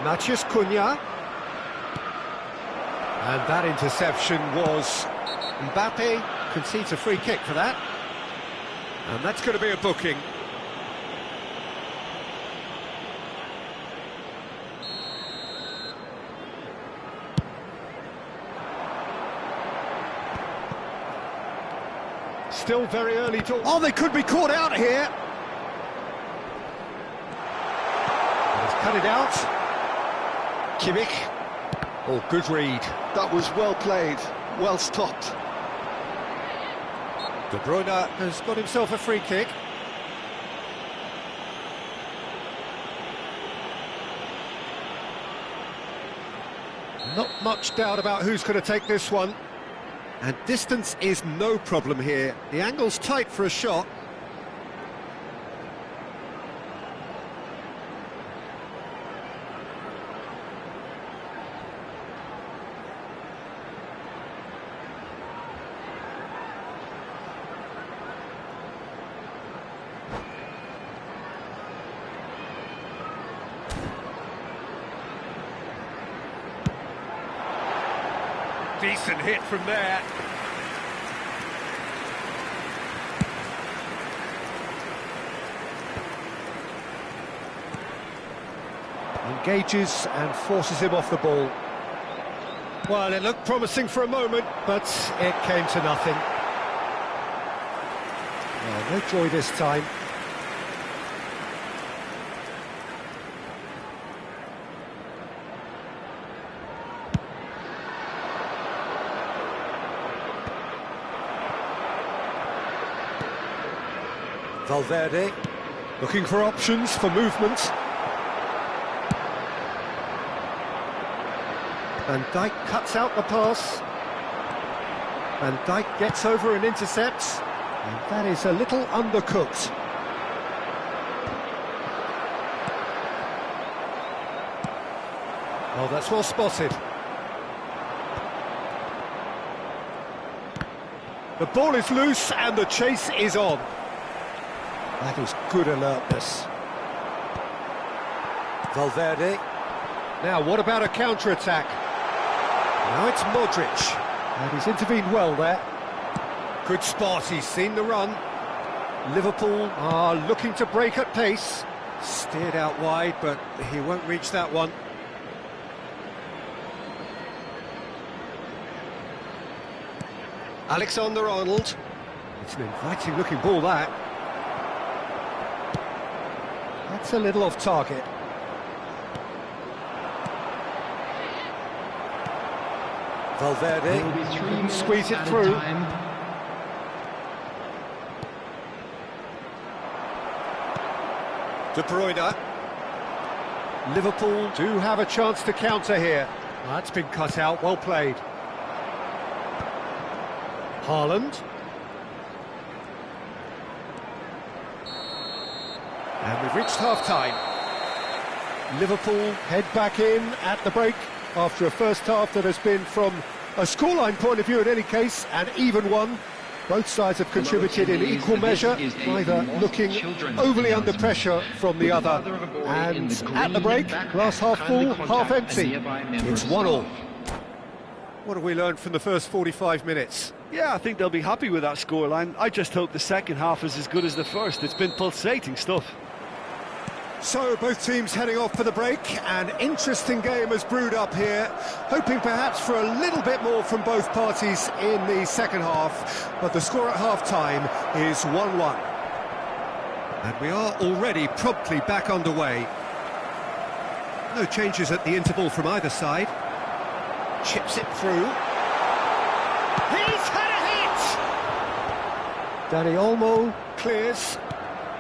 Matheus Cunha. And that interception was... Mbappe concedes a free kick for that. And that's going to be a booking. Still very early to... Oh, they could be caught out here. He's cut it out. Kimmich. Oh, good read. That was well played, well stopped. De Bruyne has got himself a free kick. Not much doubt about who's going to take this one. And distance is no problem here. The angle's tight for a shot. Decent hit from there. Engages and forces him off the ball. Well, it looked promising for a moment, but it came to nothing. Well, no joy this time. Valverde, looking for options for movement. Van Dijk cuts out the pass. Van Dijk gets over and intercepts. And that is a little undercooked. Oh, that's well spotted. The ball is loose and the chase is on. That is good alertness. Valverde. Now, what about a counter-attack? Now it's Modric. And he's intervened well there. Good spot, he's seen the run. Liverpool are looking to break at pace. Steered out wide, but he won't reach that one. Alexander-Arnold. It's an inviting-looking ball, that. That's a little off target. Valverde, squeeze it through. De Bruyne. Liverpool do have a chance to counter here. That's been cut out, well played. Haaland. And we've reached half-time. Liverpool head back in at the break after a first half that has been, from a scoreline point of view in any case, an even one. Both sides have contributed in equal measure, neither looking overly under pressure from the other. And at the break, glass half full, half empty. It's 1-1. What have we learned from the first 45 minutes? Yeah, I think they'll be happy with that scoreline. I just hope the second half is as good as the first. It's been pulsating stuff. So, both teams heading off for the break. An interesting game has brewed up here, hoping perhaps for a little bit more from both parties in the second half, but the score at half-time is 1-1. And we are already promptly back underway. No changes at the interval from either side. Chips it through. He's had a hit! Dani Olmo clears.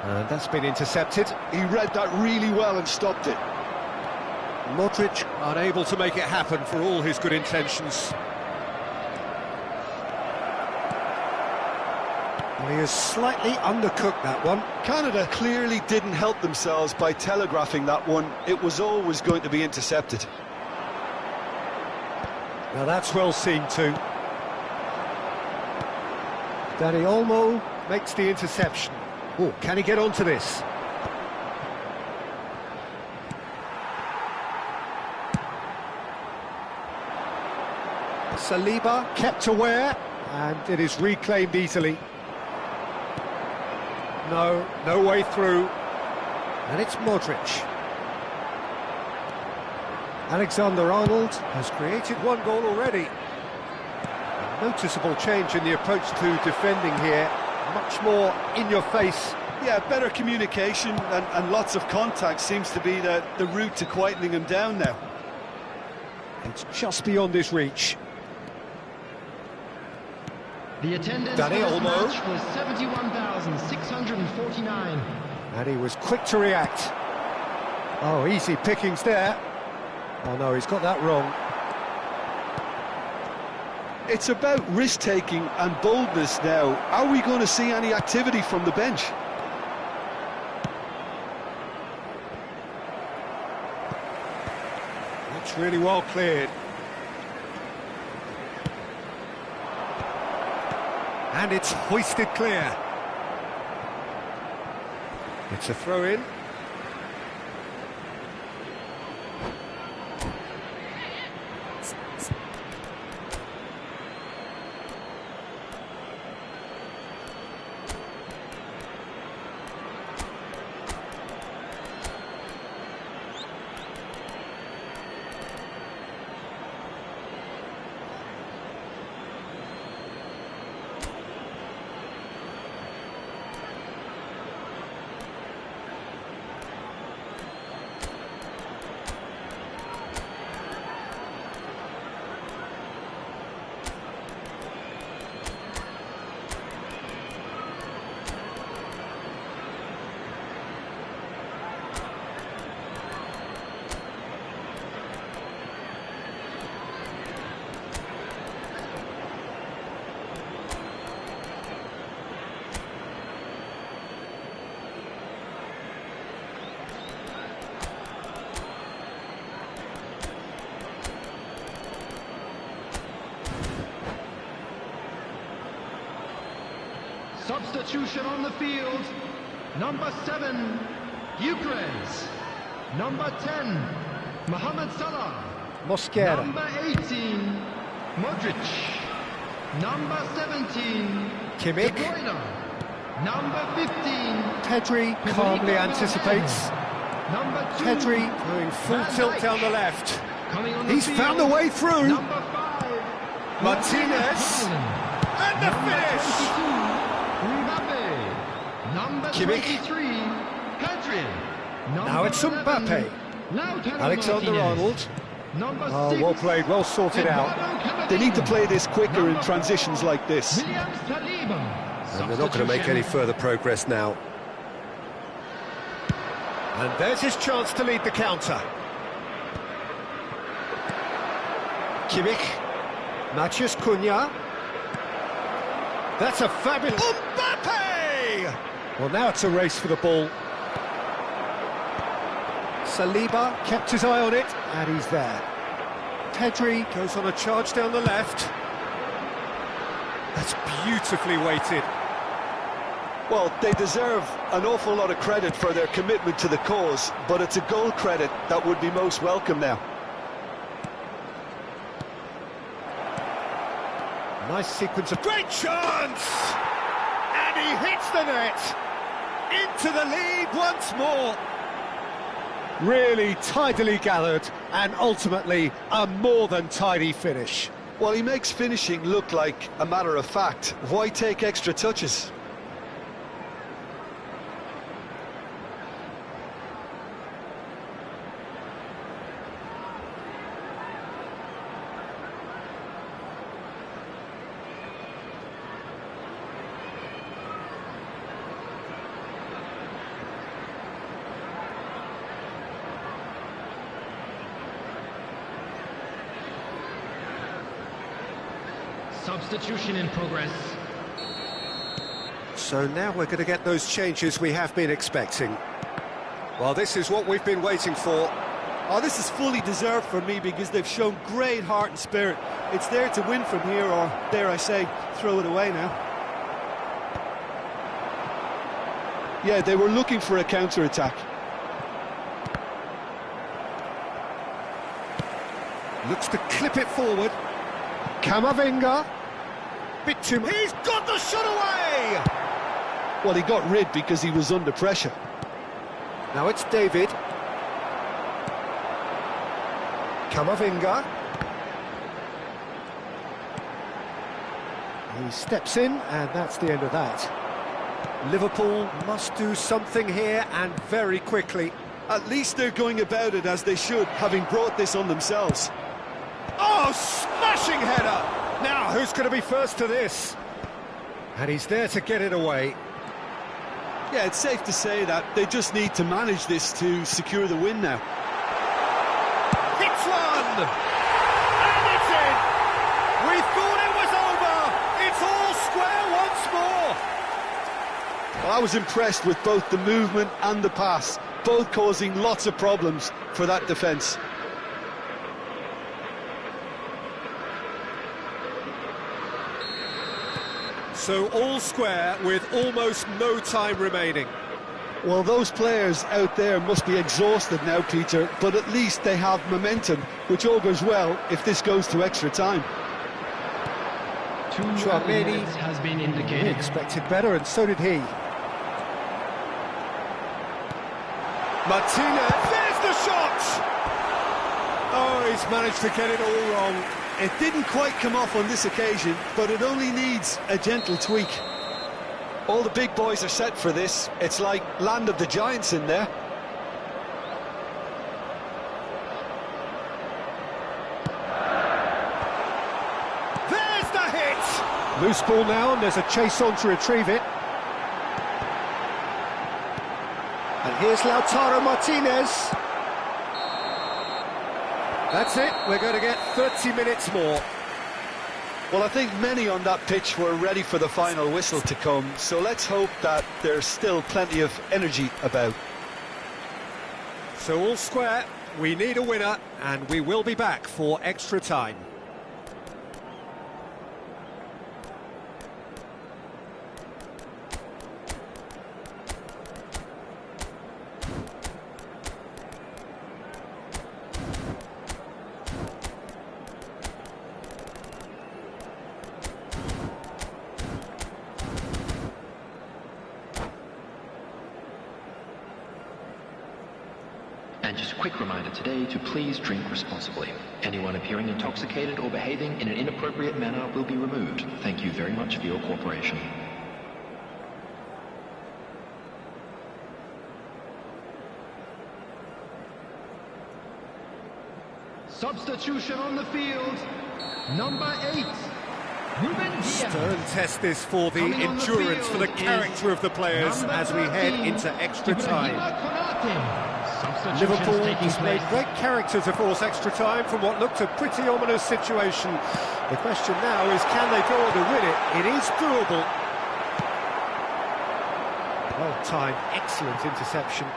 And that's been intercepted. He read that really well and stopped it. Modric unable to make it happen for all his good intentions. Well, he has slightly undercooked that one. Canada clearly didn't help themselves by telegraphing that one. It was always going to be intercepted. Now that's well seen too. Dani Olmo makes the interception. Oh, can he get onto this? Saliba kept aware, and it is reclaimed easily. No way through. And it's Modric. Alexander-Arnold has created one goal already. A noticeable change in the approach to defending here. Much more in your face. Yeah, better communication and lots of contact seems to be the route to quietening him down now. It's just beyond his reach. The attendance Dani for this Olmo. match was 71,649. And he was quick to react. Oh, easy pickings there. Oh no, he's got that wrong. It's about risk-taking and boldness now. Are we going to see any activity from the bench? It's really well cleared. And it's hoisted clear. It's a throw-in. Substitution on the field. Number 7, Gyökeres. Number 10, Mohamed Salah. Mosquera. Number 18, Modric. Number 17, Kimmich. De Bruyne. Number 15, Pedri calmly Federico anticipates. Valverde. Number 2, Pedri going full Van tilt Dijk. down the left. Coming on the He's field. found a way through. Number 5, Martinez. And the finish! Mbappe. Number Kimmich. 23, Pedri. Number Now it's 11, Mbappe. Lautaro Alexander-Arnold. Martinez. Number Oh, 6, well played, well sorted out. Eduardo Camavinga. They need to play this quicker in transitions like this. William Saliba. And they're not going to make any further progress now. And there's his chance to lead the counter. Kimmich. Matheus Cunha. That's a fabulous... Mbappe! Well, now it's a race for the ball. Saliba kept his eye on it, and he's there. Pedri goes on a charge down the left. That's beautifully weighted. Well, they deserve an awful lot of credit for their commitment to the cause, but it's a goal credit that would be most welcome now. Nice sequence of... Great chance! And he hits the net! Into the lead once more! Really tidily gathered, and ultimately a more than tidy finish. Well, he makes finishing look like a matter of fact. Why take extra touches? Substitution in progress. So now we're going to get those changes we have been expecting. Well, this is what we've been waiting for. Oh, this is fully deserved for me because they've shown great heart and spirit. It's there to win from here, or dare I say, throw it away now. Yeah, they were looking for a counter-attack. Looks to clip it forward. Camavinga. Bit too much. He's got the shot away! Well, he got rid because he was under pressure. Now it's David. Camavinga. He steps in, and that's the end of that. Liverpool must do something here, and very quickly. At least they're going about it as they should, having brought this on themselves. Oh, smashing header! Now, who's going to be first to this? And he's there to get it away. Yeah, it's safe to say that they just need to manage this to secure the win now. Hits one! And it's in! We thought it was over! It's all square once more! Well, I was impressed with both the movement and the pass, both causing lots of problems for that defence. So all square with almost no time remaining. Well, those players out there must be exhausted now, Peter, but at least they have momentum, which all goes well if this goes to extra time. Tchouaméni has been He indicated. expected better, and so did he. Martinez, there's the shot! Oh, he's managed to get it all wrong. It didn't quite come off on this occasion, but it only needs a gentle tweak. All the big boys are set for this. It's like Land of the Giants in there. There's the hit! Loose ball now, and there's a chase on to retrieve it. And here's Lautaro Martinez. That's it, we're going to get 30 minutes more. Well, I think many on that pitch were ready for the final whistle to come, so let's hope that there's still plenty of energy about. So all square, we need a winner, and we will be back for extra time. And just a quick reminder today to please drink responsibly. Anyone appearing intoxicated or behaving in an inappropriate manner will be removed. Thank you very much for your cooperation. Substitution on the field. Number 8, Ruben Diaz. Stern test this for the Coming on the endurance, for the field character of the players number as we head 13, into extra time. Ibrahima Konate. Substitutions Liverpool taking displayed place. great character to force extra time from what looked a pretty ominous situation. The question now is, can they go on to win it? It is doable. Well timed, excellent interception.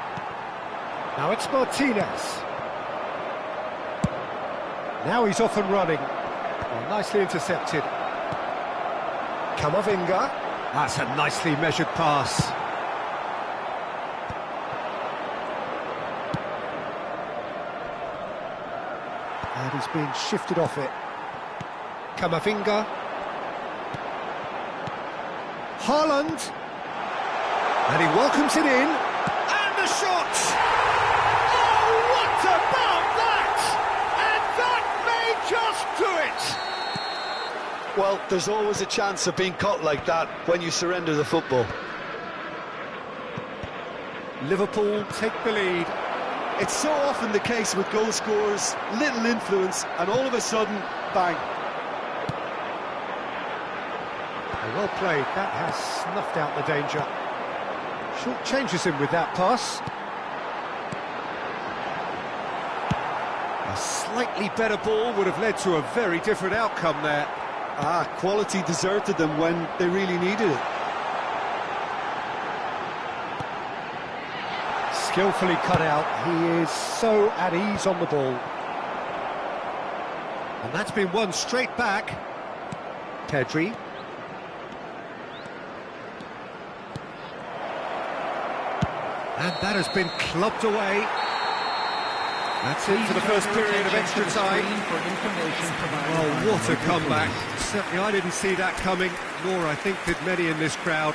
Now it's Martinez. Now he's off and running. Well, nicely intercepted. Camavinga. That's a nicely measured pass. And he's being shifted off it. Camavinga. Haaland. And he welcomes it in. And the shot! Oh, what about that? And that may just do it! Well, there's always a chance of being caught like that when you surrender the football. Liverpool take the lead. It's so often the case with goal scorers, little influence, and all of a sudden, bang. Well played, that has snuffed out the danger. Short changes him with that pass. A slightly better ball would have led to a very different outcome there. Quality deserted them when they really needed it. Skillfully cut out, he is so at ease on the ball. And that's been won straight back. Pedri. And that has been clubbed away. That's it for the first period of extra time. Well, what a comeback. Certainly I didn't see that coming, nor I think did many in this crowd.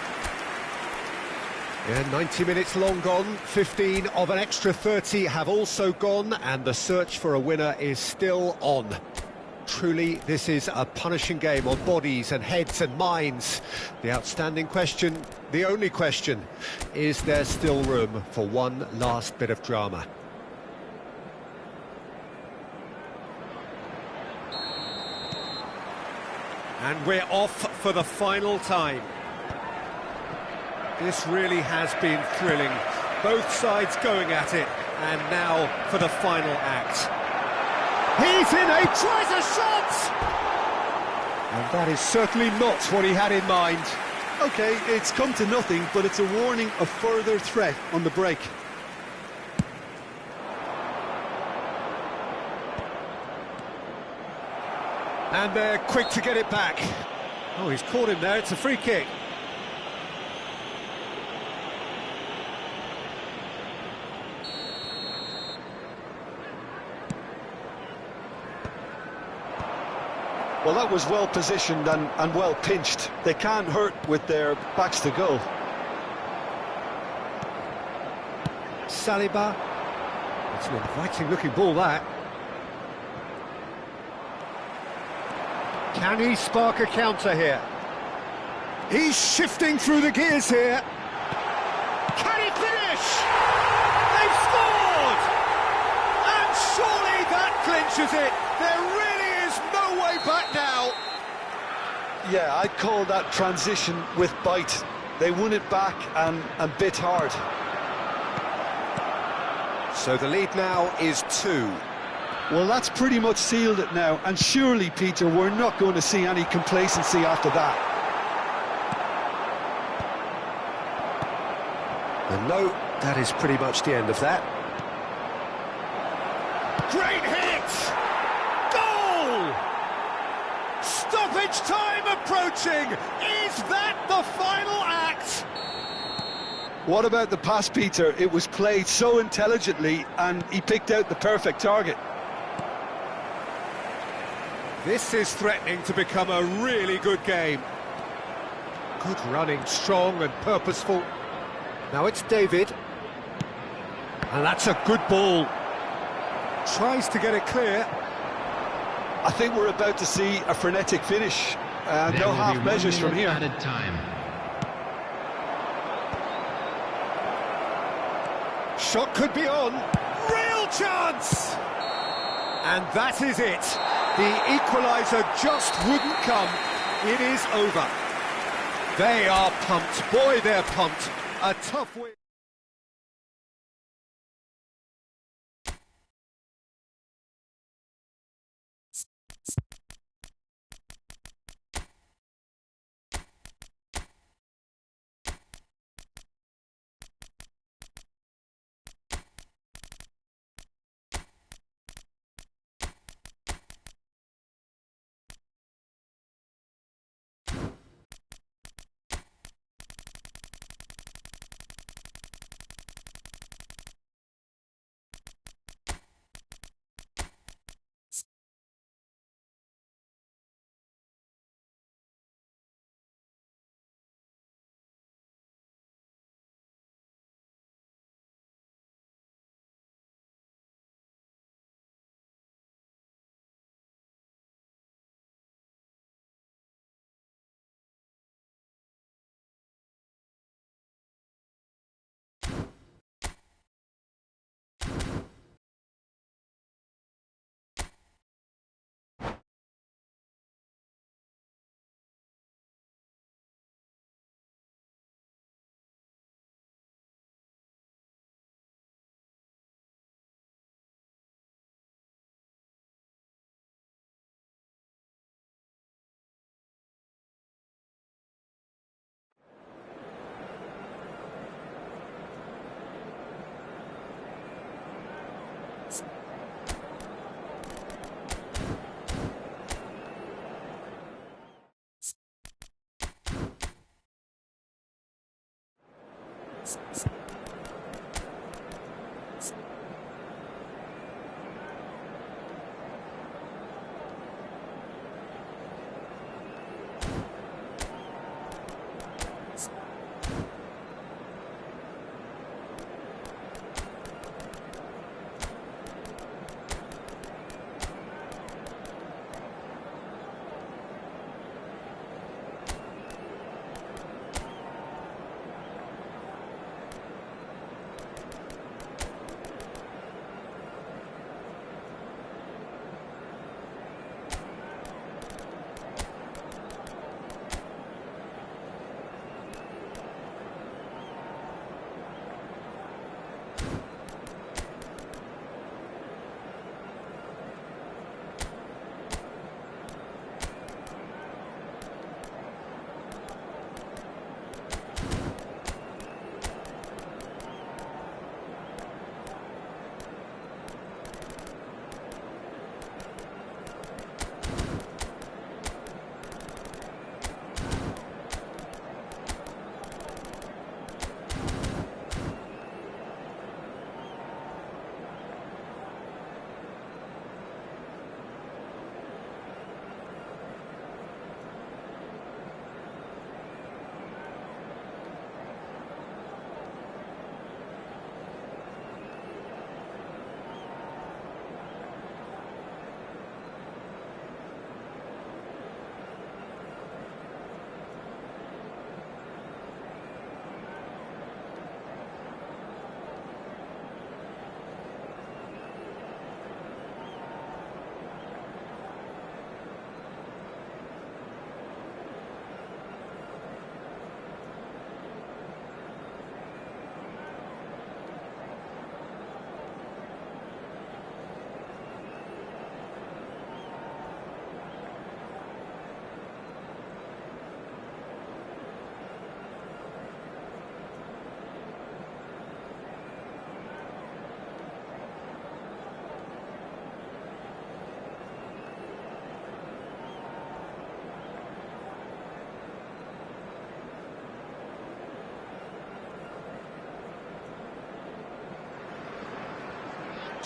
Yeah, 90 minutes long gone, 15 of an extra 30 have also gone, and the search for a winner is still on. Truly, this is a punishing game on bodies and heads and minds. The outstanding question, the only question, is there still room for one last bit of drama? And we're off for the final time. This really has been thrilling. Both sides going at it, and now for the final act. He's in, he tries a shot! And that is certainly not what he had in mind. OK, it's come to nothing, but it's a warning of further threat on the break. And they're quick to get it back. Oh, he's caught him there, it's a free kick. Well, that was well positioned and well pinched. They can't hurt with their backs to goal. Saliba. It's an inviting looking ball, that. Can he spark a counter here? He's shifting through the gears here. Can he finish? They've scored! And surely that clinches it. There really is no way back now. Yeah, I'd call that transition with bite. They won it back and bit hard. So the lead now is 2. Well, that's pretty much sealed it now, and surely, Peter, we're not going to see any complacency after that. And no, that is pretty much the end of that. Great hit! Goal! Stoppage time approaching! Is that the final act? What about the pass, Peter? It was played so intelligently, and he picked out the perfect target. This is threatening to become a really good game. Good running, strong and purposeful. Now it's David. And that's a good ball. Tries to get it clear. I think we're about to see a frenetic finish. No half measures from here. Added time. Shot could be on. Real chance! And that is it. The equaliser just wouldn't come. It is over. They are pumped. Boy, they're pumped. A tough win.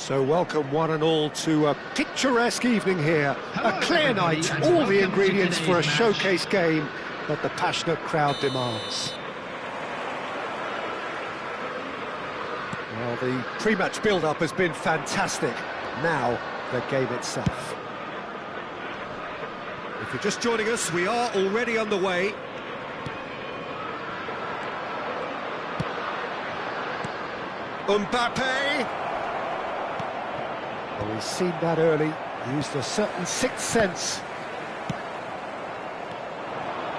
So welcome one and all to a picturesque evening here. Hello, A clear everybody, night, and all welcome the to ingredients for a today's showcase game that the passionate crowd demands. Well, the pre-match build-up has been fantastic. Now, the game itself. If you're just joining us, we are already underway. Mbappe! Well, we've seen that early, used a certain sixth sense.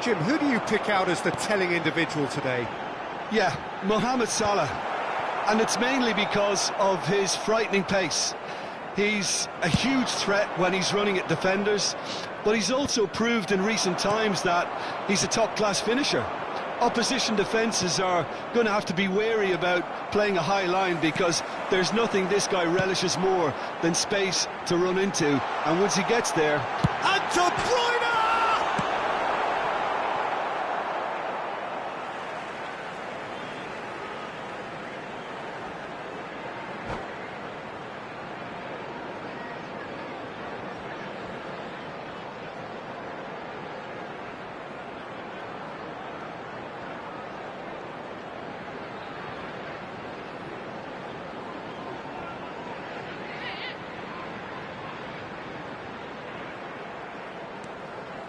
Jim, who do you pick out as the telling individual today? Yeah, Mohamed Salah. And it's mainly because of his frightening pace. He's a huge threat when he's running at defenders, but he's also proved in recent times that he's a top-class finisher. Opposition defences are going to have to be wary about playing a high line because there's nothing this guy relishes more than space to run into. And once he gets there... And De Bruyne!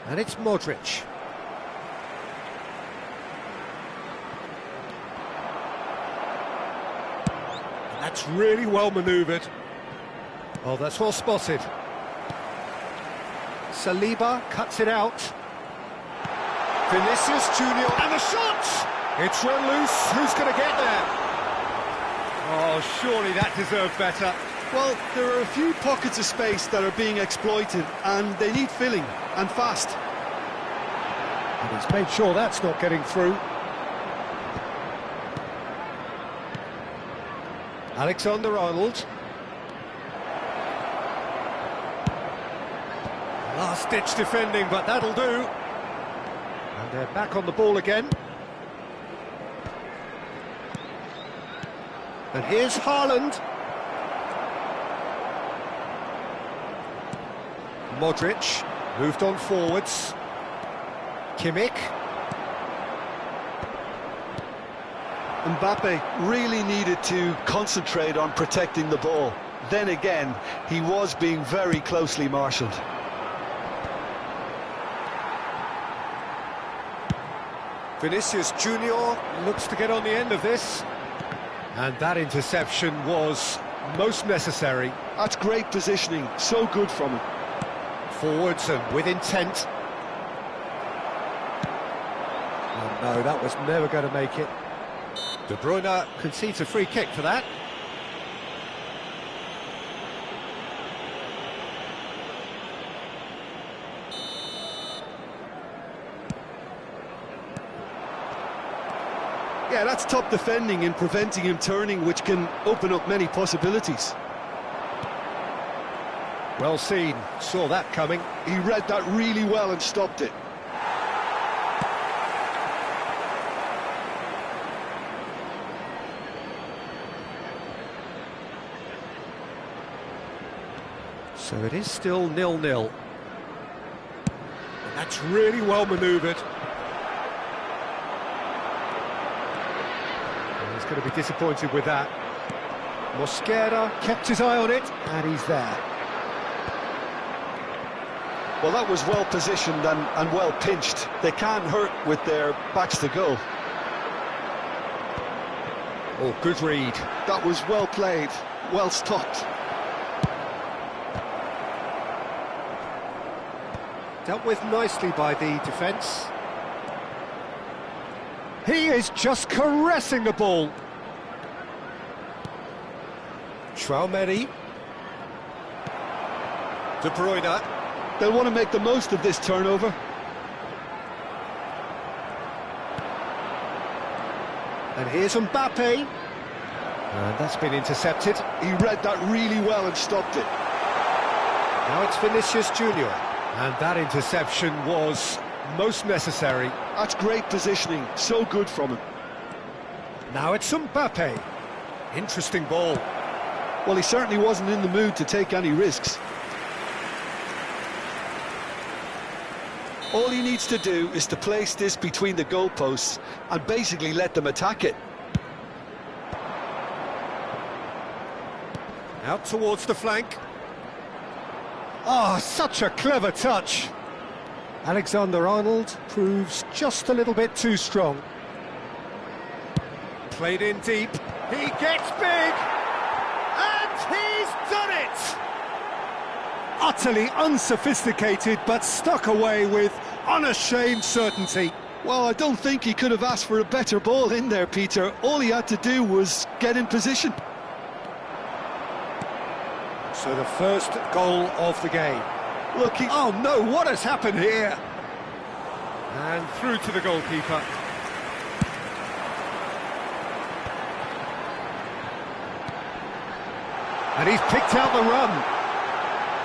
And it's Modric. And that's really well manoeuvred. Oh, that's well spotted. Saliba cuts it out. Vinicius Junior, and the shot! It's run loose. Who's going to get there? Oh, surely that deserved better. Well, there are a few pockets of space that are being exploited, and they need filling, and fast. And he's made sure that's not getting through. Alexander-Arnold. Last-ditch defending, but that'll do. And they're back on the ball again. And here's Haaland. Modric moved on forwards. Kimmich. Mbappe really needed to concentrate on protecting the ball. Then again, he was being very closely marshalled. Vinicius Junior looks to get on the end of this. And that interception was most necessary. That's great positioning, so good from him. Forwards and with intent. Oh no, that was never going to make it. De Bruyne concedes a free kick for that. Yeah, that's top defending and preventing him turning, which can open up many possibilities. Well seen, saw that coming. He read that really well and stopped it. So it is still 0-0. And that's really well manoeuvred. He's going to be disappointed with that. Mosquera kept his eye on it, and he's there. Well, that was well positioned and well pinched. They can't hurt with their backs to goal. Oh, good read. That was well played, well stopped. Dealt with nicely by the defence. He is just caressing the ball. Traoré. De Bruyne. They'll want to make the most of this turnover. And here's Mbappe. And that's been intercepted. He read that really well and stopped it. Now it's Vinicius Junior. And that interception was most necessary. That's great positioning, so good from him. Now it's Mbappe. Interesting ball. Well, he certainly wasn't in the mood to take any risks. All he needs to do is to place this between the goalposts and basically let them attack it. Out towards the flank. Oh, such a clever touch. Alexander-Arnold proves just a little bit too strong. Played in deep. He gets big. And he's done it! Utterly unsophisticated, but stuck away with unashamed certainty. Well, I don't think he could have asked for a better ball in there, Peter. All he had to do was get in position. So the first goal of the game. Look, Oh no, what has happened here? And through to the goalkeeper. And he's picked out the run.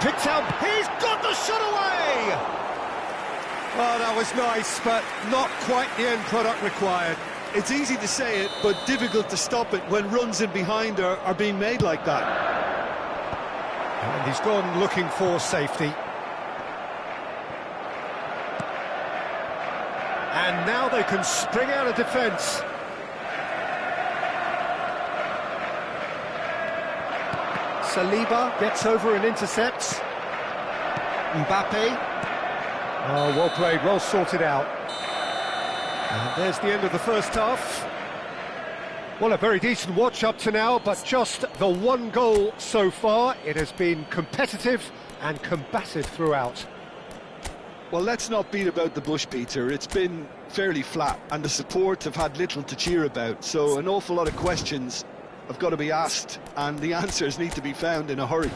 Picked out, he's got the shot away! Oh, that was nice, but not quite the end product required. it's easy to say it, but difficult to stop it when runs in behind are being made like that. And he's gone looking for safety. And now they can spring out of defence. Saliba gets over and intercepts. Mbappe. Oh, well played, well sorted out. And there's the end of the first half. Well, a very decent watch up to now, but just the one goal so far. It has been competitive and combative throughout. Well, let's not beat about the bush, Peter. It's been fairly flat, and the support have had little to cheer about, so an awful lot of questions have got to be asked, and the answers need to be found in a hurry.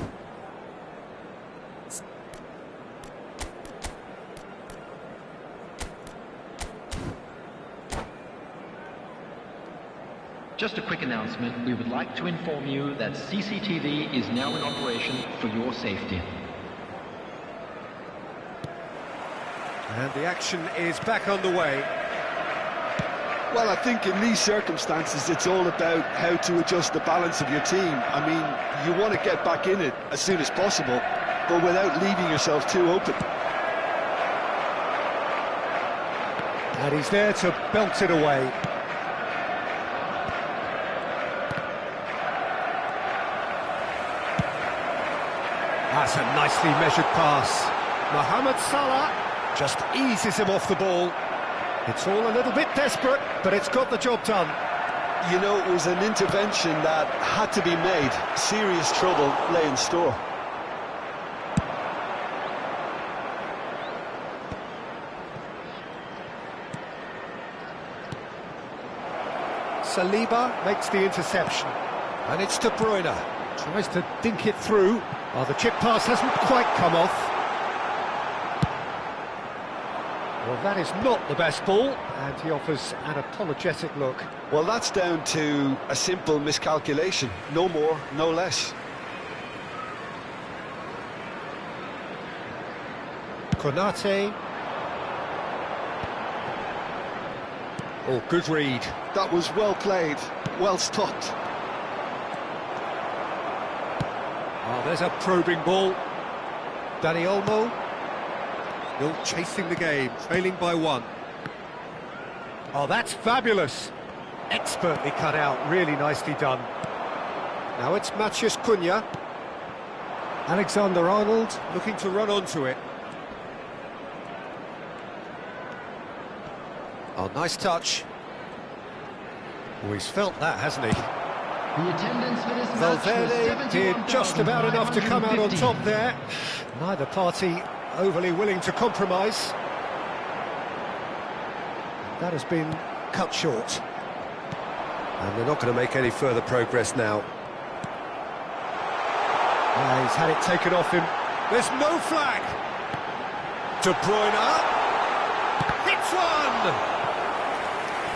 Just a quick announcement. We would like to inform you that CCTV is now in operation for your safety. And the action is back underway. Well, I think in these circumstances it's all about how to adjust the balance of your team. I mean, you want to get back in it as soon as possible, but without leaving yourself too open. And he's there to belt it away. That's a nicely measured pass. Mohamed Salah just eases him off the ball. It's all a little bit desperate, but it's got the job done. You know, it was an intervention that had to be made. Serious trouble lay in store. Saliba makes the interception. And it's De Bruyne. Tries to dink it through. Oh, the chip pass hasn't quite come off. Well, that is not the best ball, and he offers an apologetic look. Well, that's down to a simple miscalculation. No more, no less. Konate. Oh, good read. That was well played, well stopped. Oh, there's a probing ball. Dani Olmo. Still chasing the game, trailing by one. Oh, that's fabulous. Expertly cut out, really nicely done. Now it's Matheus Cunha. Alexander-Arnold looking to run onto it. Oh, nice touch. Oh, he's felt that, hasn't he? The attendance for this match was Valverde did just about enough to come out on top there. Neither party overly willing to compromise. That has been cut short. And they're not going to make any further progress now. He's had it taken off him. There's no flag. De Bruyne. Hits one!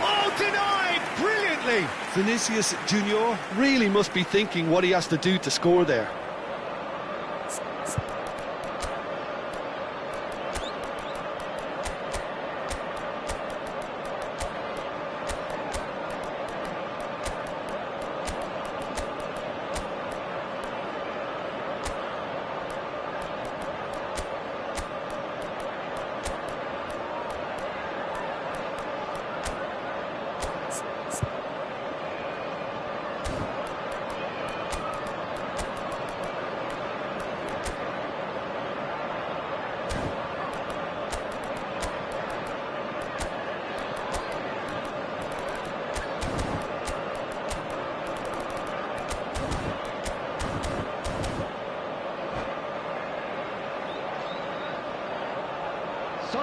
Oh, denied! Brilliantly! Vinicius Junior really must be thinking what he has to do to score there.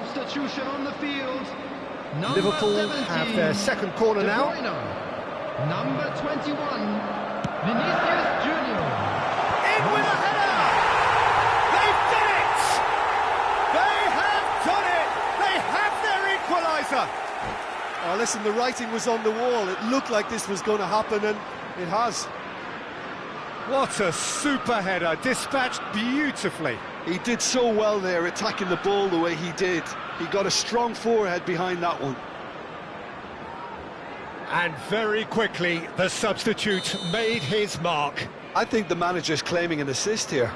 Substitution on the field. Number Liverpool 17, have their second corner De now. Bruyne. Number 21, Vinicius Junior. In with a header! They've done it! They have done it! They have their equaliser! Oh, listen, the writing was on the wall. It looked like this was going to happen, and it has. What a super header, dispatched beautifully. He did so well there, attacking the ball the way he did. He got a strong forehead behind that one. And very quickly, the substitute made his mark. I think the manager's claiming an assist here.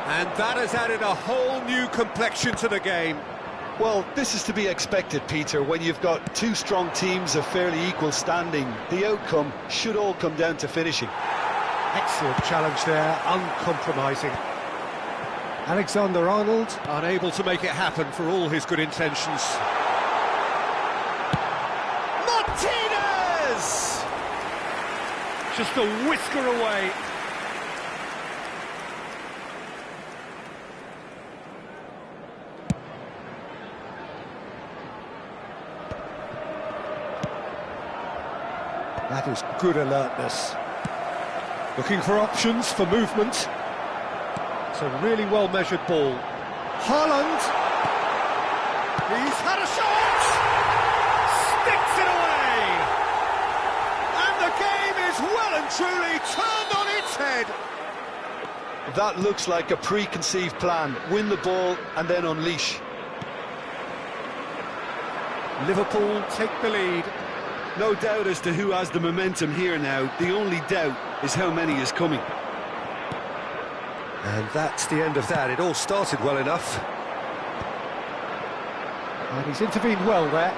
And that has added a whole new complexion to the game. Well, this is to be expected, Peter. When you've got two strong teams of fairly equal standing, the outcome should all come down to finishing. Excellent challenge there, uncompromising. Alexander-Arnold unable to make it happen for all his good intentions. Martinez! Just a whisker away. That is good alertness. Looking for options for movement. It's a really well-measured ball. Haaland! He's had a shot! Sticks it away! And the game is well and truly turned on its head! That looks like a preconceived plan. Win the ball and then unleash. Liverpool take the lead. No doubt as to who has the momentum here now. The only doubt is how many is coming. And that's the end of that. It all started well enough. And he's intervened well there.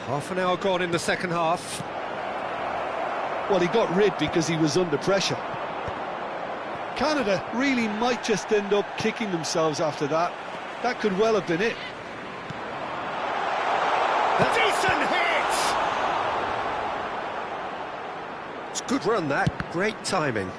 Half an hour gone in the second half. Well, he got rid because he was under pressure. Canada really might just end up kicking themselves after that. That could well have been it. A decent hit! It's a good run, that. Great timing.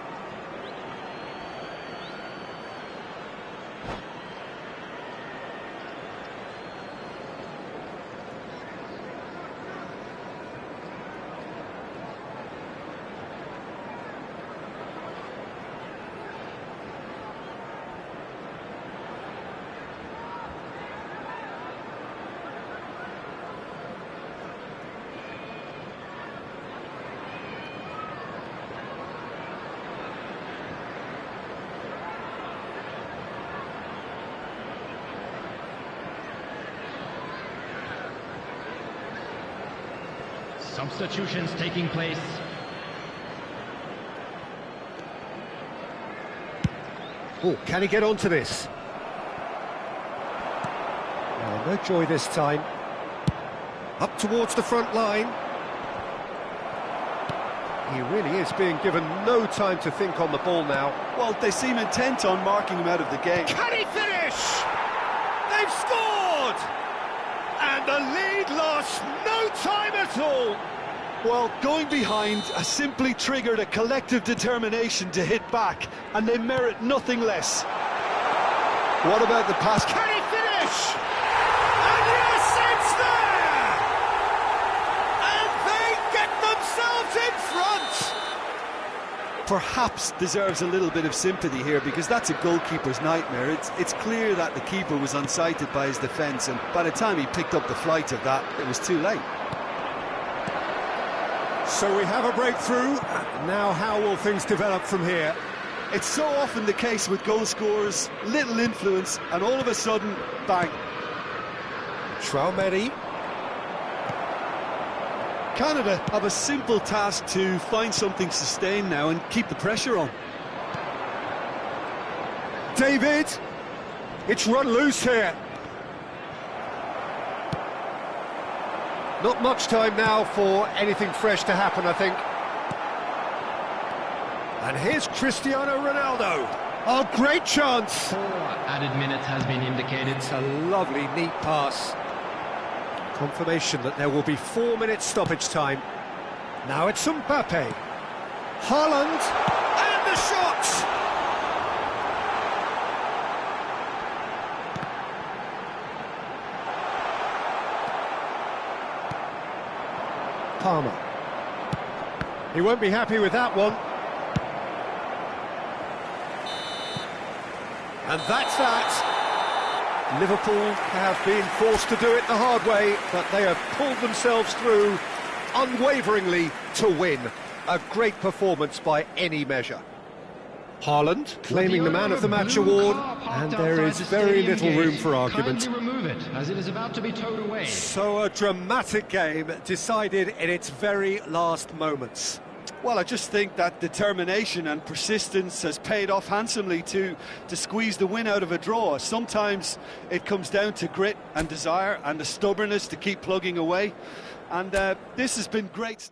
Substitutions taking place. Oh, can he get onto this? Oh, no joy this time. Up towards the front line. He really is being given no time to think on the ball now. Well, they seem intent on marking him out of the game. Can he finish? They've scored! And the lead lost no time at all. Well, going behind has simply triggered a collective determination to hit back, and they merit nothing less. What about the pass? Can he finish? And yes, it's there! And they get themselves in front! Perhaps deserves a little bit of sympathy here, because that's a goalkeeper's nightmare. It's clear that the keeper was unsighted by his defence, and by the time he picked up the flight of that, it was too late. So we have a breakthrough. Now how will things develop from here? It's so often the case with goal scorers, little influence, and all of a sudden, bang. Traumeri. Canada have a simple task to find something sustained now and keep the pressure on. David. It's run loose here. Not much time now for anything fresh to happen, I think. And here's Cristiano Ronaldo. Oh, great chance! 4 added minutes has been indicated. It's a lovely, neat pass. Confirmation that there will be 4 minutes stoppage time. Now it's Mbappe. Haaland. And the shot! Palmer. He won't be happy with that one. And that's that. Liverpool have been forced to do it the hard way, but they have pulled themselves through unwaveringly to win. A great performance by any measure. Haaland claiming the Man of the Match award, and there is very little room for argument. Remove it, as it is about to be towed away. So a dramatic game decided in its very last moments. Well, I just think that determination and persistence has paid off handsomely to squeeze the win out of a draw. Sometimes it comes down to grit and desire and the stubbornness to keep plugging away. And this has been great.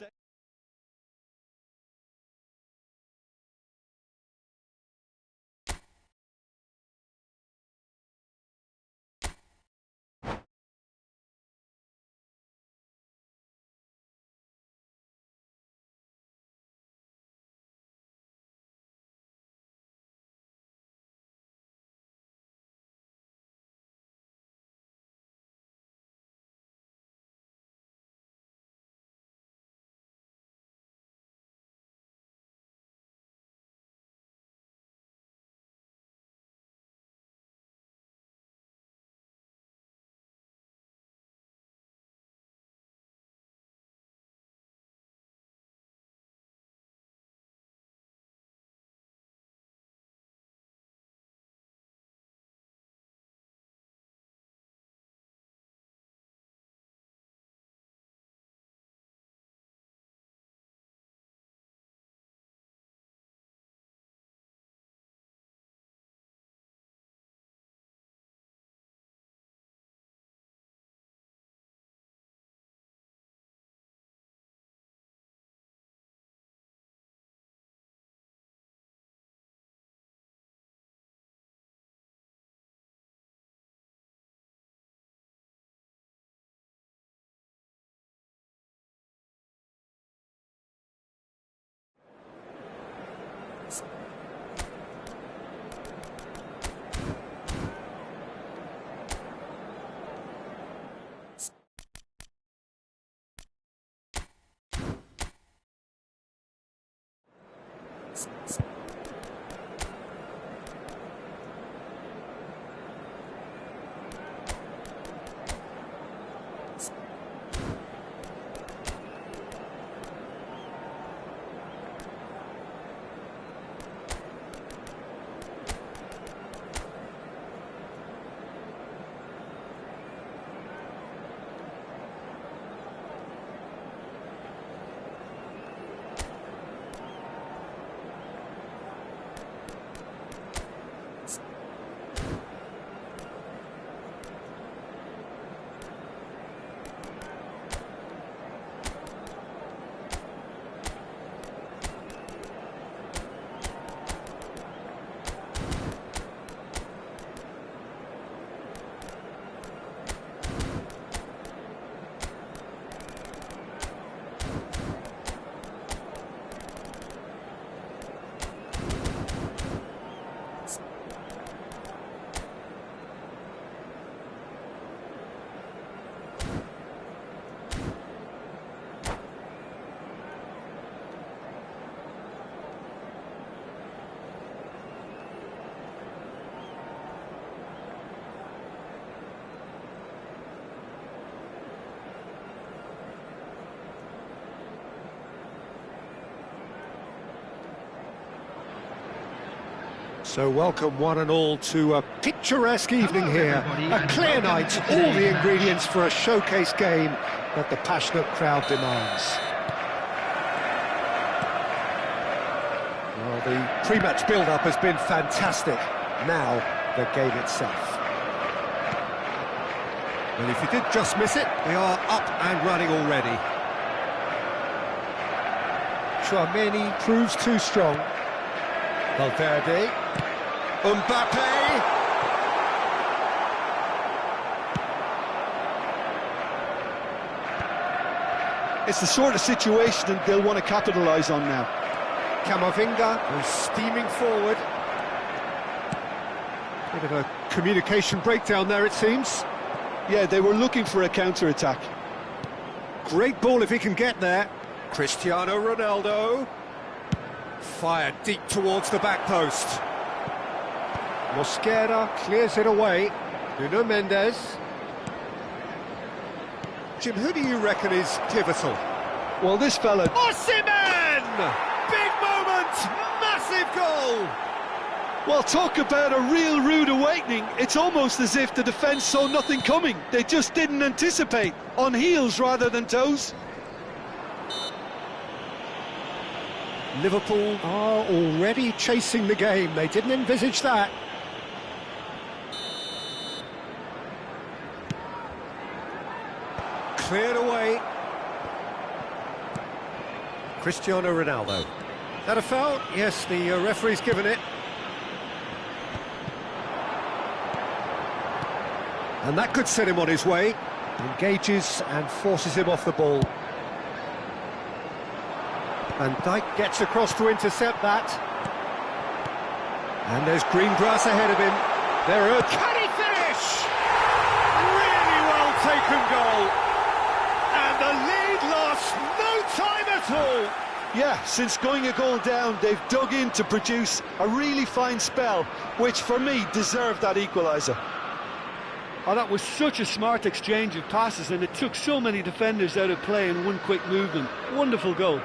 So welcome one and all to a picturesque evening here. A clear night, all the ingredients for a showcase game that the passionate crowd demands. Well, the pre-match build-up has been fantastic. Now, the game itself. Well, if you did just miss it, they are up and running already. Tchouaméni proves too strong. Valverde. Mbappe! It's the sort of situation they'll want to capitalise on now. Camavinga goes steaming forward. Bit of a communication breakdown there, it seems. Yeah, they were looking for a counter-attack. Great ball if he can get there. Cristiano Ronaldo. Fired deep towards the back post. Mosquera clears it away. Nuno Mendes. Jim, who do you reckon is pivotal? Well, this fella... Osimhen! Big moment! Massive goal! Well, talk about a real rude awakening. It's almost as if the defence saw nothing coming. They just didn't anticipate. On heels rather than toes. Liverpool are already chasing the game. They didn't envisage that. Cleared away. Cristiano Ronaldo. Is that a foul? Yes, the referee's given it. And that could set him on his way. Engages and forces him off the ball. Van Dijk gets across to intercept that. And there's green grass ahead of him. Can he finish? Really well taken goal. And the lead lost no time at all. Yeah, since going a goal down, they've dug in to produce a really fine spell, which for me deserved that equaliser. Oh, that was such a smart exchange of passes, and it took so many defenders out of play in one quick movement. Wonderful goal.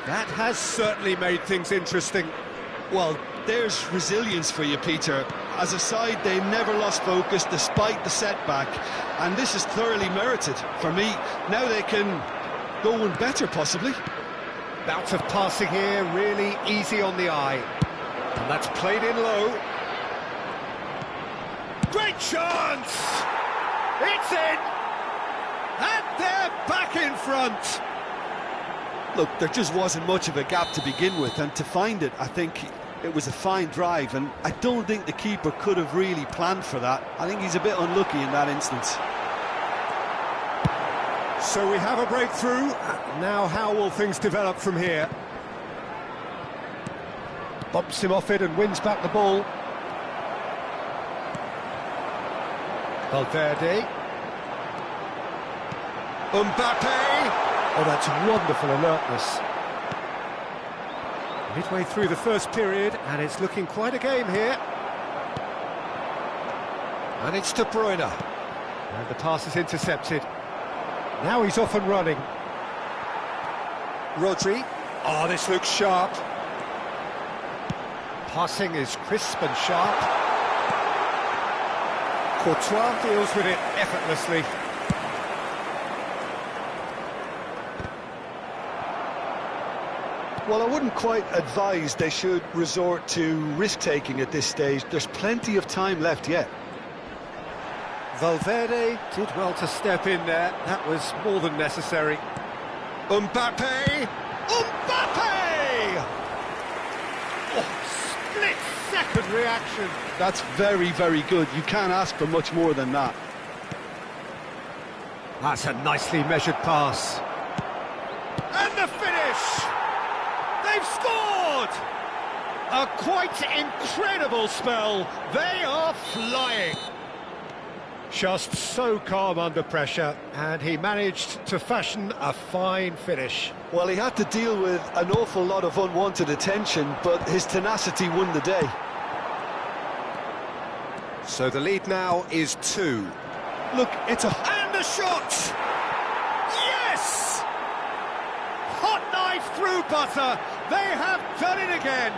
That has certainly made things interesting. Well, there's resilience for you, Peter. As a side, they never lost focus despite the setback, and this is thoroughly merited. For me, now they can go one better, possibly. Bout of passing here, really easy on the eye. And that's played in low. Great chance! It's in! And they're back in front! Look, there just wasn't much of a gap to begin with, and to find it, I think it was a fine drive, and I don't think the keeper could have really planned for that. I think he's a bit unlucky in that instance. So we have a breakthrough. Now how will things develop from here? Bumps him off it and wins back the ball. Valverde. Mbappe. Oh, that's wonderful alertness. Midway through the first period, and it's looking quite a game here. And it's De Bruyne. And the pass is intercepted. Now he's off and running. Rodri. Oh, this looks sharp. Passing is crisp and sharp. Courtois deals with it effortlessly. Well, I wouldn't quite advise they should resort to risk-taking at this stage. There's plenty of time left yet. Valverde did well to step in there. That was more than necessary. Mbappe! Mbappe! Oh, split-second reaction. That's very, very good. You can't ask for much more than that. That's a nicely measured pass. And the finish! They've scored! A quite incredible spell. They are flying. Just so calm under pressure, and he managed to fashion a fine finish. Well, he had to deal with an awful lot of unwanted attention, but his tenacity won the day. So the lead now is 2. Look, it's a... And the shot! Yes! Hot knife through butter. They have done it again.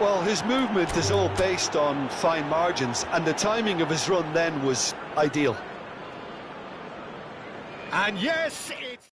Well, his movement is all based on fine margins, and the timing of his run then was ideal. And yes, it's...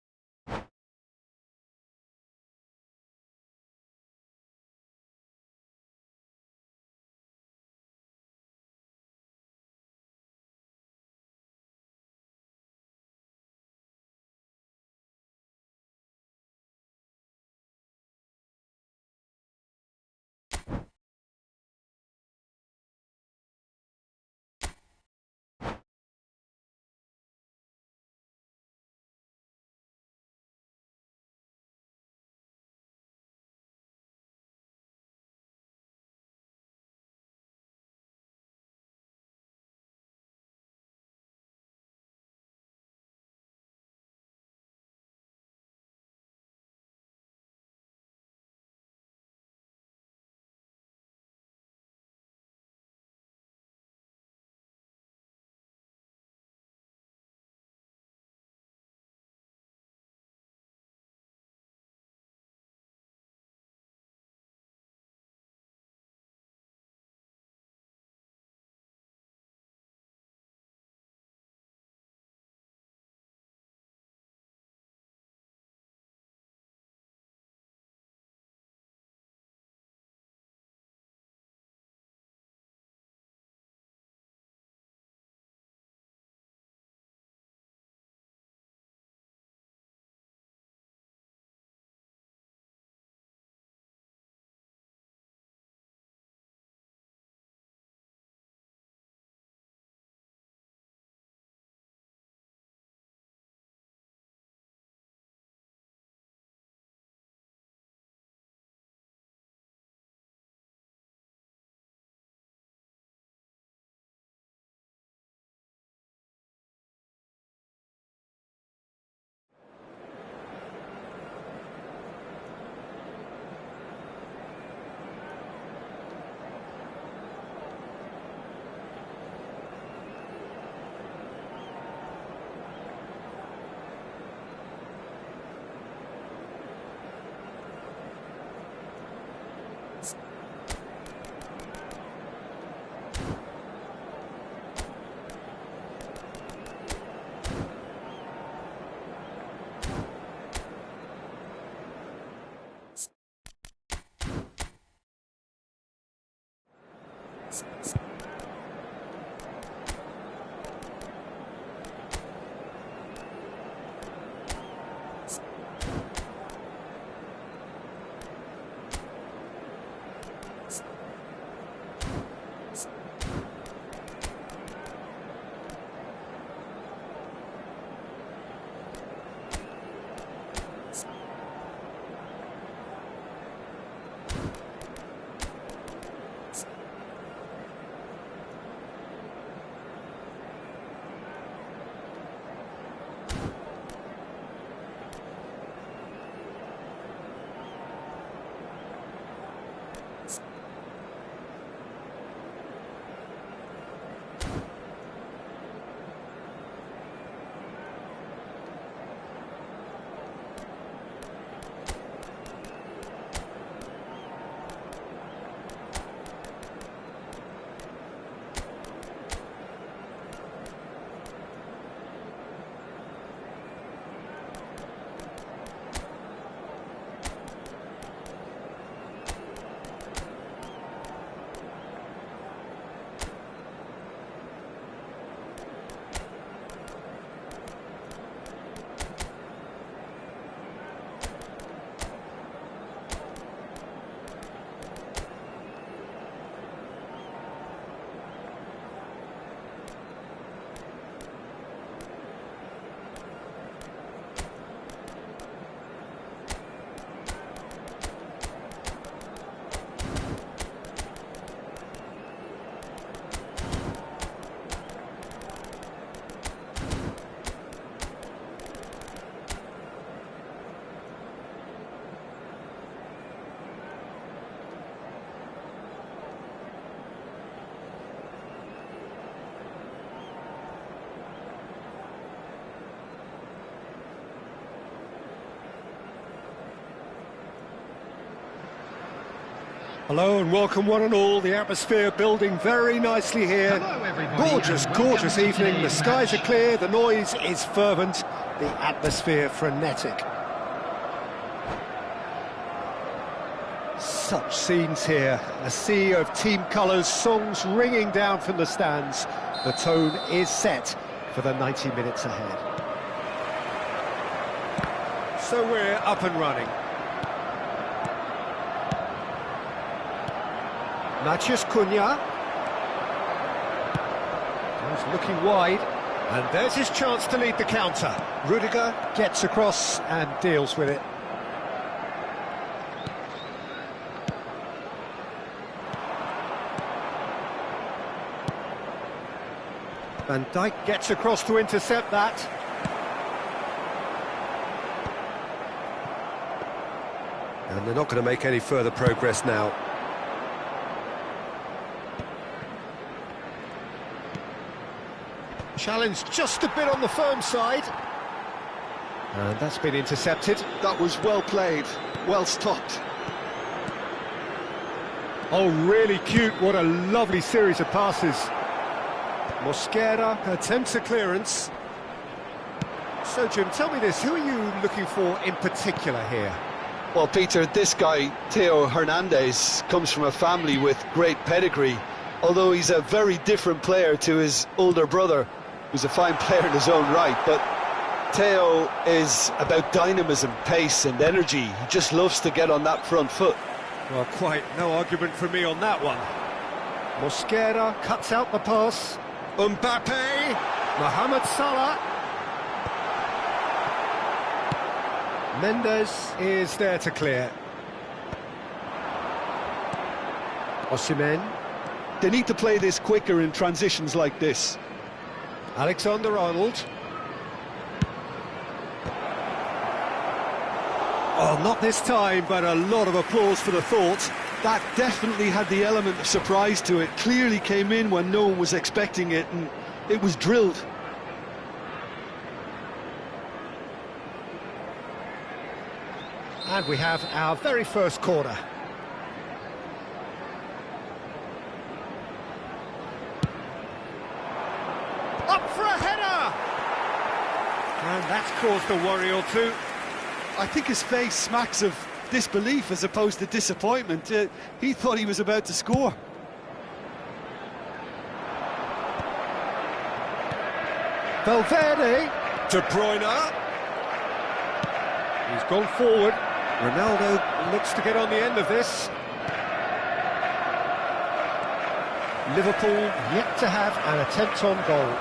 Hello and welcome one and all. The atmosphere building very nicely here. Hello, everybody, Gorgeous, and gorgeous welcome to evening. The today's skies are match. clear, the noise is fervent, the atmosphere frenetic. Such scenes here, a sea of team colours, songs ringing down from the stands. The tone is set for the 90 minutes ahead. So we're up and running. Matheus Cunha. He's looking wide, and there's his chance to lead the counter. Rudiger gets across and deals with it. Van Dijk gets across to intercept that. And they're not going to make any further progress now. Challenge just a bit on the firm side. And that's been intercepted. That was well played, well stopped. Oh, really cute. What a lovely series of passes. Mosquera attempts a clearance. So, Jim, tell me this. Who are you looking for in particular here? Well, Peter, this guy, Theo Hernandez, comes from a family with great pedigree, although he's a very different player to his older brother, who's a fine player in his own right. But Theo is about dynamism, pace and energy. He just loves to get on that front foot. Well, quite no argument from me on that one. Mosquera cuts out the pass. Mbappe, Mohamed Salah. Mendes is there to clear. Osimhen. They need to play this quicker in transitions like this. Alexander-Arnold. Oh, not this time, but a lot of applause for the thought. That definitely had the element of surprise to it. Clearly came in when no one was expecting it, and it was drilled. And we have our very first corner. Up for a header! And that's caused a worry or two. I think his face smacks of disbelief as opposed to disappointment. He thought he was about to score. Valverde. De Bruyne. He's gone forward. Ronaldo looks to get on the end of this. Liverpool yet to have an attempt on goal.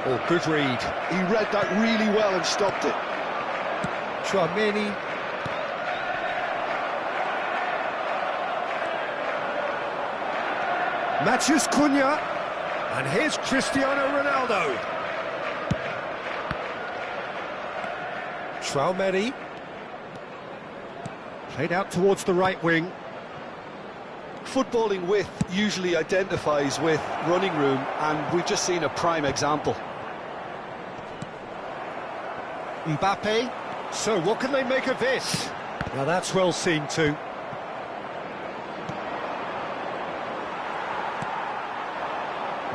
Oh, good read. He read that really well and stopped it. Tchouaméni. Matheus Cunha. And here's Cristiano Ronaldo. Tchouaméni. Played out towards the right wing. Footballing width usually identifies with running room, and we've just seen a prime example. Mbappe. So what can they make of this? Now that's well seen too.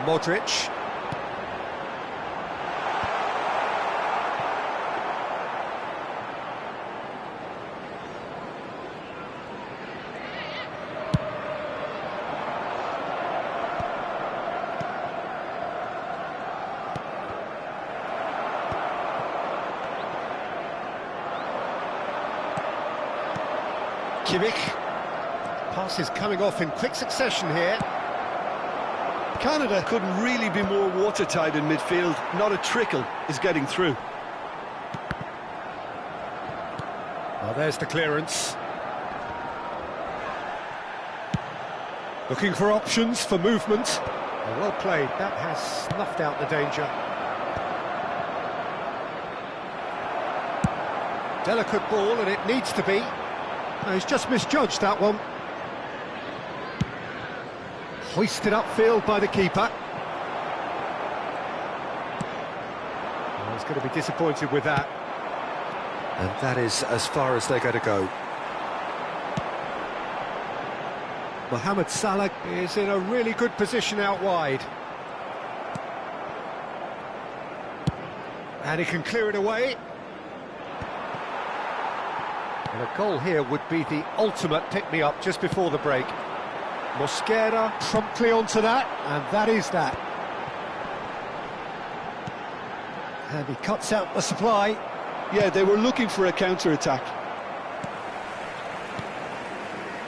Modric. Kimmich. Passes coming off in quick succession here. Canada couldn't really be more watertight in midfield. Not a trickle is getting through. Well, there's the clearance. Looking for options for movement. Oh, well played. That has snuffed out the danger. Delicate ball, and it needs to be. No, he's just misjudged that one. Hoisted upfield by the keeper. Well, he's going to be disappointed with that. And that is as far as they're going to go. Mohamed Salah is in a really good position out wide. And he can clear it away. And a goal here would be the ultimate pick-me-up just before the break. Mosquera promptly onto that, and that is that. And he cuts out the supply. Yeah, they were looking for a counter-attack.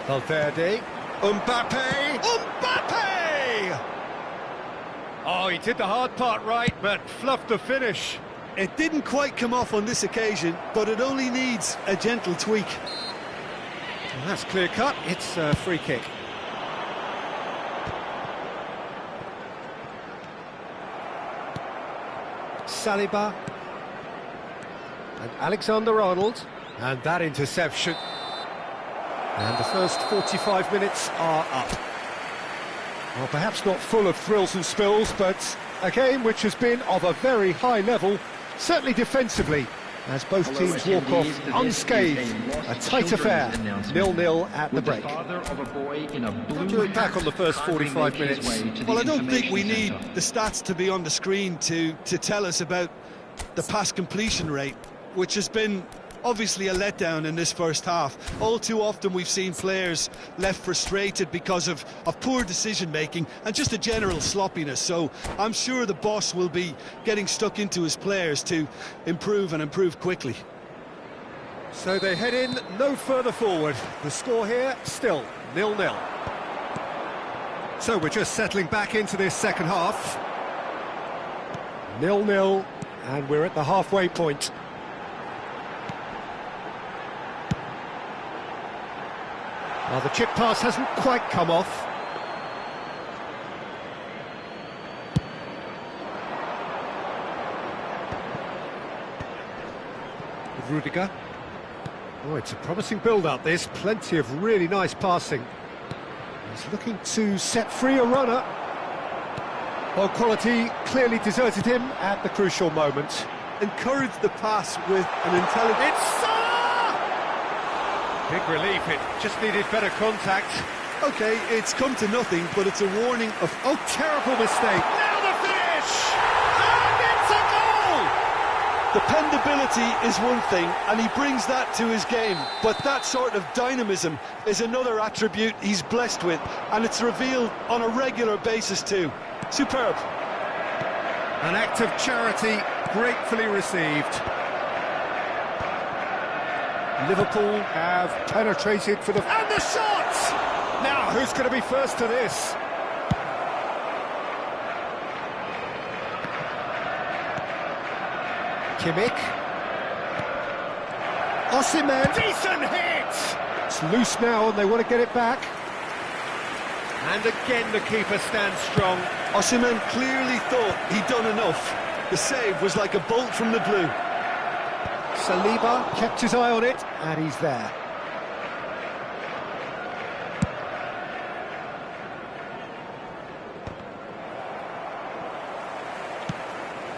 Valverde. Mbappe! Mbappe! Oh, he did the hard part right, but fluffed the finish. It didn't quite come off on this occasion, but it only needs a gentle tweak. And that's clear-cut. It's a free kick. Saliba. And Alexander-Arnold. And that interception. And the first 45 minutes are up. Well, perhaps not full of thrills and spills, but a game which has been of a very high level, certainly defensively, as both teams walk off unscathed. A tight affair, 0-0 at the break. Do it back on the first 45 minutes. Well, I don't think we need the stats to be on the screen to tell us about the pass completion rate, which has been obviously a letdown in this first half. All too often we've seen players left frustrated because of poor decision-making and just a general sloppiness. So I'm sure the boss will be getting stuck into his players to improve and improve quickly. So they head in no further forward. The score here, still 0-0. So we're just settling back into this second half. 0-0, and we're at the halfway point. Well, the chip pass hasn't quite come off. Rudiger. Oh, it's a promising build-up, this. Plenty of really nice passing. He's looking to set free a runner. Well, quality clearly deserted him at the crucial moment. Encouraged the pass with an intelligent... It's Salah! Big relief, it just needed better contact. OK, it's come to nothing, but it's a warning of... Oh, terrible mistake. Now the finish! And it's a goal! Dependability is one thing, and he brings that to his game, but that sort of dynamism is another attribute he's blessed with, and it's revealed on a regular basis too. Superb. An act of charity gratefully received. Liverpool have penetrated for the... And the shot! Now, who's going to be first to this? Kimmich. Osimhen. Decent hit! It's loose now and they want to get it back. And again the keeper stands strong. Osimhen clearly thought he'd done enough. The save was like a bolt from the blue. Saliba kept his eye on it, and he's there.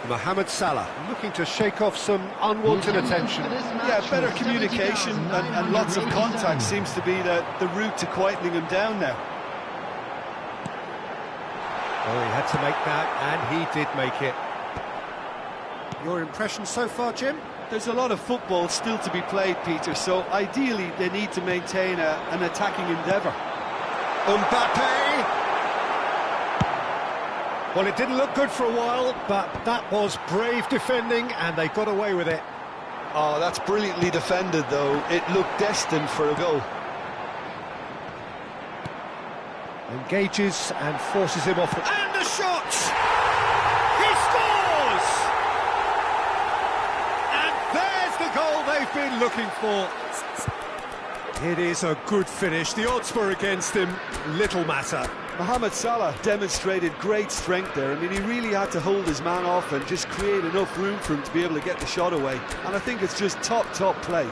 Mohamed Salah looking to shake off some unwanted attention. Yeah, better communication and lots of contact seems to be the route to quietening him down now. Oh, he had to make that, and he did make it. Your impression so far, Jim? There's a lot of football still to be played, Peter, so ideally they need to maintain an attacking endeavour. Mbappe! Well, it didn't look good for a while, but that was brave defending, and they got away with it. Oh, that's brilliantly defended, though. It looked destined for a goal. Engages and forces him off. And the shot! He scores! And there's the goal they've been looking for. It is a good finish. The odds were against him. Little matter. Mohamed Salah demonstrated great strength there. I mean, he really had to hold his man off and just create enough room for him to be able to get the shot away. And I think it's just top play.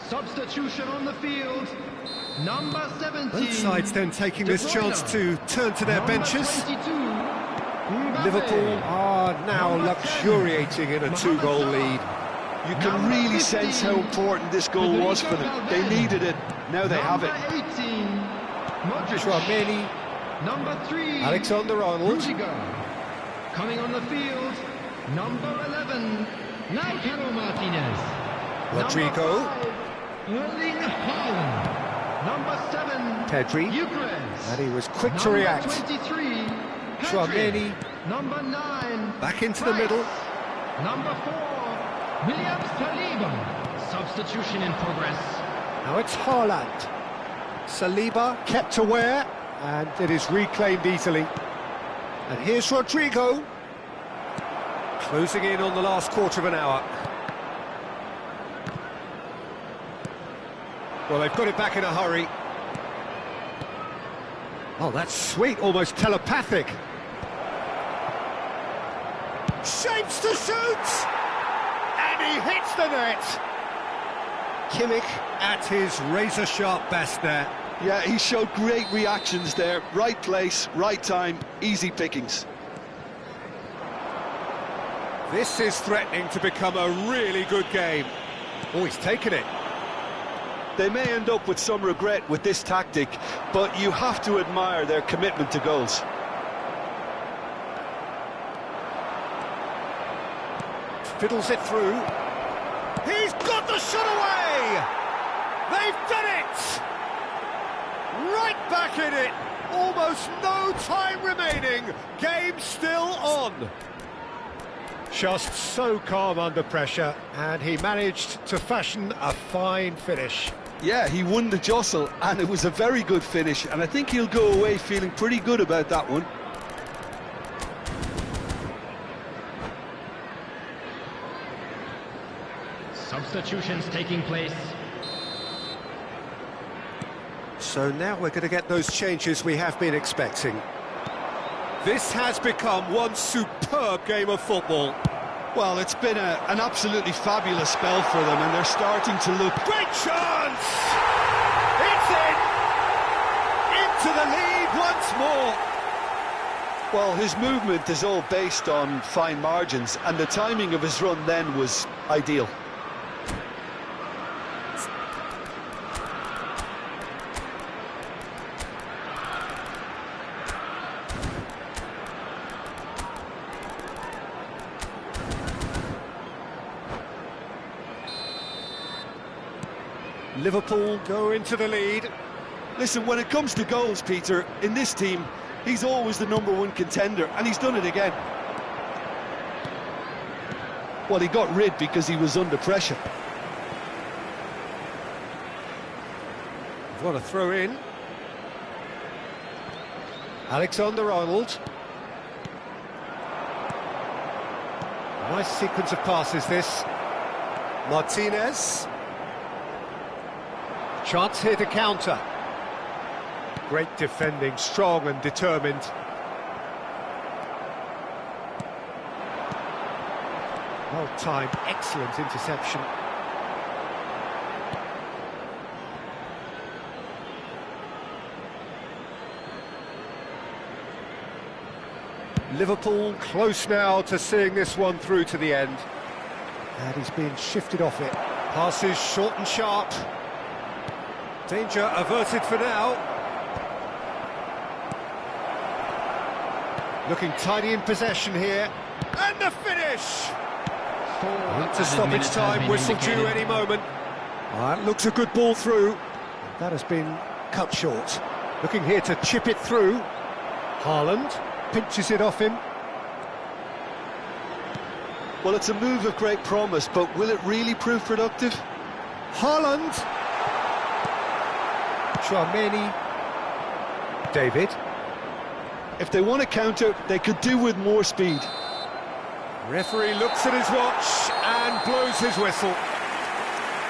Substitution on the field, number 17. Both sides then taking this chance to turn to their benches. 22, Liverpool are now luxuriating in a 2-goal lead. You can really sense how important this goal was for them. They needed it, now they have it. 18, Modric. Tchouaméni, Number 3, Alexander-Arnold. Rudiger. Coming on the field, number 11, Lautaro Martinez. Rodrigo. Number 5, Erling Haaland. Number 7, Pedri. Gyökeres. And he was quick to Number react. 23, Tchouaméni. Pedri. Number 9, Back into the Rice. middle. Number 4, William Saliba. Substitution in progress. Now it's Haaland. Saliba kept aware, and it is reclaimed easily. And here's Rodrigo. Closing in on the last quarter of an hour. Well, they've got it back in a hurry. Oh, that's sweet, almost telepathic. Shapes to shoot! And he hits the net! Kimmich at his razor-sharp best there. Yeah, he showed great reactions there. Right place, right time, easy pickings. This is threatening to become a really good game. Oh, he's taken it. They may end up with some regret with this tactic, but you have to admire their commitment to goals. Fiddles it through. He's got the shot away! They've done it! Right back in it! Almost no time remaining. Game still on. Just so calm under pressure, and he managed to fashion a fine finish. Yeah, he won the jostle, and it was a very good finish, and I think he'll go away feeling pretty good about that one. Substitutions taking place. So now we're going to get those changes we have been expecting. This has become one superb game of football. Well, it's been an absolutely fabulous spell for them, and they're starting to look... Great chance! It's in! Into the lead once more! Well, his movement is all based on fine margins, and the timing of his run then was ideal. Liverpool go into the lead. Listen, when it comes to goals, Peter, in this team, he's always the #1 contender, and he's done it again. Well, he got rid because he was under pressure. What a throw in. Alexander-Arnold. Nice sequence of passes, this. Martinez. Chance here to counter. Great defending, strong and determined. Well timed, excellent interception. Liverpool close now to seeing this one through to the end. And he's being shifted off it. Passes short and sharp. Danger averted for now. Looking tidy in possession here. And the finish! Into stoppage time, whistle due any moment. That looks a good ball through. That has been cut short. Looking here to chip it through. Haaland pinches it off him. Well, it's a move of great promise, but will it really prove productive? Haaland. Tchouaméni. David. If they want to counter, they could do with more speed. Referee looks at his watch and blows his whistle.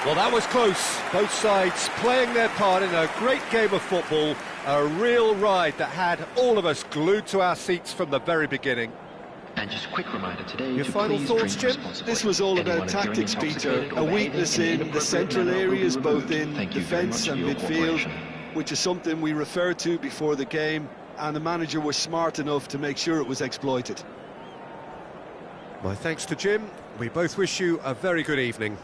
Well, that was close. Both sides playing their part in a great game of football. A real ride that had all of us glued to our seats from the very beginning. And just a quick reminder today Your to final please thoughts, drink Jim? responsibly. This was all Anyone about appearing tactics, Peter. intoxicated or A behaving weakness in an in the inappropriate central manner will be areas, both removed. in Thank you very defence much and for your midfield, cooperation. which is something we referred to before the game, and the manager was smart enough to make sure it was exploited. My thanks to Jim. We both wish you a very good evening.